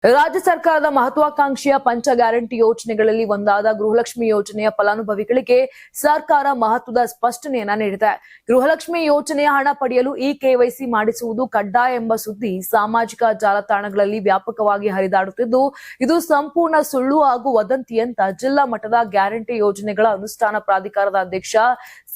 ರಾಜ್ಯ ಸರ್ಕಾರದ ಮಹತ್ವಾಕಾಂಕ್ಷೆಯ ಪಂಚ ಗ್ಯಾರಂಟಿ ಯೋಜನೆಗಳಲ್ಲಿ ಒಂದಾದ ಗೃಹಲಕ್ಷ್ಮಿ ಯೋಜನೆಯ ಫಲಾನುಭವಿಗಳಿಗೆ ಸರ್ಕಾರ ಮಹತ್ವದ ಸ್ಪಷ್ಟನೆಯನ್ನ ನೀಡಿದೆ. ಗೃಹಲಕ್ಷ್ಮಿ ಯೋಜನೆಯ ಹಣ ಪಡೆಯಲು ಕೆವೈಸಿ ಮಾಡಿಸುವುದು ಕಡ್ಡಾಯ ಎಂಬ ಸುದ್ದಿ ಸಾಮಾಜಿಕ ಜಾಲತಾಣಗಳಲ್ಲಿ ವ್ಯಾಪಕವಾಗಿ ಹರಿದಾಡುತ್ತಿದ್ದು, ಇದು ಸಂಪೂರ್ಣ ಸುಳ್ಳು ಹಾಗೂ ವದಂತಿ ಅಂತ ಜಿಲ್ಲಾ ಮಟ್ಟದ ಗ್ಯಾರಂಟಿ ಯೋಜನೆಗಳ ಅನುಷ್ಠಾನ ಪ್ರಾಧಿಕಾರದ ಅಧ್ಯಕ್ಷ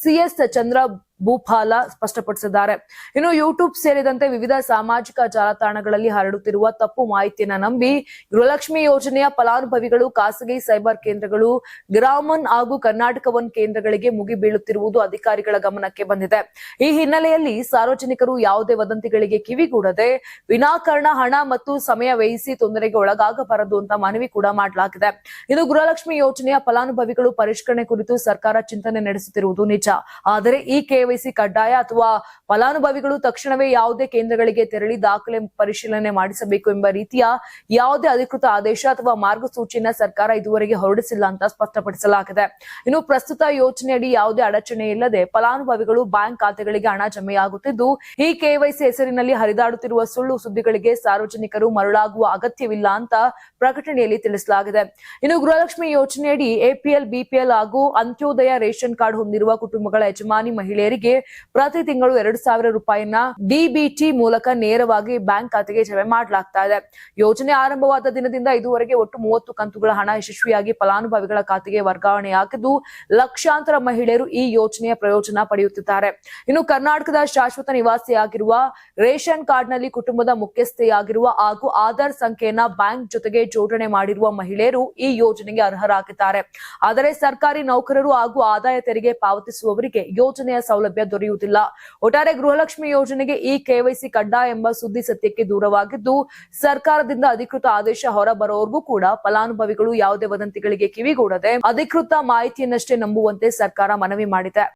ಸಿಎಸ್ ಚಂದ್ರ ಭೂಪಾಲ ಸ್ಪಷ್ಟಪಡಿಸಿದ್ದಾರೆ. ಇನ್ನು ಯೂಟ್ಯೂಬ್ ಸೇರಿದಂತೆ ವಿವಿಧ ಸಾಮಾಜಿಕ ಜಾಲತಾಣಗಳಲ್ಲಿ ಹರಡುತ್ತಿರುವ ತಪ್ಪು ಮಾಹಿತಿಯನ್ನ ನಂಬಿ ಗೃಹಲಕ್ಷ್ಮಿ ಯೋಜನೆಯ ಫಲಾನುಭವಿಗಳು ಖಾಸಗಿ ಸೈಬರ್ ಕೇಂದ್ರಗಳು, ಗ್ರಾಮನ್ ಹಾಗೂ ಕರ್ನಾಟಕ ಒನ್ ಕೇಂದ್ರಗಳಿಗೆ ಮುಗಿಬೀಳುತ್ತಿರುವುದು ಅಧಿಕಾರಿಗಳ ಗಮನಕ್ಕೆ ಬಂದಿದೆ. ಈ ಹಿನ್ನೆಲೆಯಲ್ಲಿ ಸಾರ್ವಜನಿಕರು ಯಾವುದೇ ವದಂತಿಗಳಿಗೆ ಕಿವಿಗೂಡದೆ ವಿನಾಕಾರಣ ಹಣ ಮತ್ತು ಸಮಯ ವ್ಯಯಿಸಿ ತೊಂದರೆಗೆ ಒಳಗಾಗಬಾರದು ಅಂತ ಮನವಿ ಕೂಡ ಮಾಡಲಾಗಿದೆ. ಇನ್ನು ಗೃಹಲಕ್ಷ್ಮಿ ಯೋಜನೆಯ ಫಲಾನುಭವಿಗಳು ಪರಿಷ್ಕರಣೆ ಕುರಿತು ಸರ್ಕಾರ ಚಿಂತನೆ ನಡೆಸುತ್ತಿರುವುದು ನಿಜ. ಆದರೆ ಕೆವೈಸಿ ಕಡ್ಡಾಯ ಅಥವಾ ಫಲಾನುಭವಿಗಳು ತಕ್ಷಣವೇ ಯಾವುದೇ ಕೇಂದ್ರಗಳಿಗೆ ತೆರಳಿ ದಾಖಲೆ ಪರಿಶೀಲನೆ ಮಾಡಿಸಬೇಕು ಎಂಬ ರೀತಿಯ ಯಾವುದೇ ಅಧಿಕೃತ ಆದೇಶ ಅಥವಾ ಮಾರ್ಗಸೂಚಿಯನ್ನ ಸರ್ಕಾರ ಇದುವರೆಗೆ ಹೊರಡಿಸಿಲ್ಲ ಅಂತ ಸ್ಪಷ್ಟಪಡಿಸಲಾಗಿದೆ. ಇನ್ನು ಪ್ರಸ್ತುತ ಯೋಜನೆಯಡಿ ಯಾವುದೇ ಅಡಚಣೆ ಇಲ್ಲದೆ ಫಲಾನುಭವಿಗಳು ಬ್ಯಾಂಕ್ ಖಾತೆಗಳಿಗೆ ಹಣ ಜಮೆಯಾಗುತ್ತಿದ್ದು, ಈ ಕೆವೈಸಿ ಹೆಸರಿನಲ್ಲಿ ಹರಿದಾಡುತ್ತಿರುವ ಸುಳ್ಳು ಸುದ್ದಿಗಳಿಗೆ ಸಾರ್ವಜನಿಕರು ಮರಳಾಗುವ ಅಗತ್ಯವಿಲ್ಲ ಅಂತ ಪ್ರಕಟಣೆಯಲ್ಲಿ ತಿಳಿಸಲಾಗಿದೆ. ಇನ್ನು ಗೃಹಲಕ್ಷ್ಮಿ ಯೋಜನೆಯಡಿ ಎಪಿಎಲ್, ಬಿಪಿಎಲ್ ಹಾಗೂ ಅಂತ್ಯೋದಯ ರೇಷನ್ ಕಾರ್ಡ್ ಹೊಂದಿರುವ ಕುಟುಂಬಗಳ ಯಜಮಾನಿ ಮಹಿಳೆಯರಿಗೆ ಪ್ರತಿ ತಿಂಗಳು 2,000 ರೂಪಾಯಿಯನ್ನ ಡಿಬಿಟಿ ಮೂಲಕ ನೇರವಾಗಿ ಬ್ಯಾಂಕ್ ಖಾತೆಗೆ ಜಮೆ ಮಾಡಲಾಗ್ತಾ ಇದೆ. ಯೋಜನೆ ಆರಂಭವಾದ ದಿನದಿಂದ ಇದುವರೆಗೆ ಒಟ್ಟು 30 ಕಂತುಗಳ ಹಣ ಯಶಸ್ವಿಯಾಗಿ ಫಲಾನುಭವಿಗಳ ಖಾತೆಗೆ ವರ್ಗಾವಣೆಯಾಗಿದ್ದು, ಲಕ್ಷಾಂತರ ಮಹಿಳೆಯರು ಈ ಯೋಜನೆಯ ಪ್ರಯೋಜನ ಪಡೆಯುತ್ತಿದ್ದಾರೆ. ಇನ್ನು ಕರ್ನಾಟಕದ ಶಾಶ್ವತ ನಿವಾಸಿಯಾಗಿರುವ, ರೇಷನ್ ಕಾರ್ಡ್ನಲ್ಲಿ ಕುಟುಂಬದ ಮುಖ್ಯಸ್ಥೆಯಾಗಿರುವ ಹಾಗೂ ಆಧಾರ್ ಸಂಖ್ಯೆಯನ್ನ ಬ್ಯಾಂಕ್ ಜೊತೆಗೆ ಜೋಡಣೆ ಮಾಡಿರುವ ಮಹಿಳೆಯರು ಈ ಯೋಜನೆಗೆ ಅರ್ಹರಾಗಿದ್ದಾರೆ. ಆದರೆ ಸರ್ಕಾರಿ ನೌಕರರು ಹಾಗೂ ಆದಾಯ ತೆರಿಗೆ ಪಾವತಿಸುವವರಿಗೆ ಯೋಜನೆಯ ಸೌಲಭ್ಯ ದೊರೆಯುವುದಿಲ್ಲ. ಒಟ್ಟಾರೆ ಗೃಹಲಕ್ಷ್ಮಿ ಯೋಜನೆಗೆ ಕೆವೈಸಿ ಕಡ್ಡಾಯ ಎಂಬ ಸುದ್ದಿ ಸತ್ಯಕ್ಕೆ ದೂರವಾಗಿದ್ದು, ಸರ್ಕಾರದಿಂದ ಅಧಿಕೃತ ಆದೇಶ ಹೊರಬರೋವರೆಗೂ ಕೂಡ ಫಲಾನುಭವಿಗಳು ಯಾವುದೇ ವದಂತಿಗಳಿಗೆ ಕಿವಿಗೂಡದೆ ಅಧಿಕೃತ ಮಾಹಿತಿಯನ್ನಷ್ಟೇ ನಂಬುವಂತೆ ಸರ್ಕಾರ ಮನವಿ ಮಾಡಿದೆ.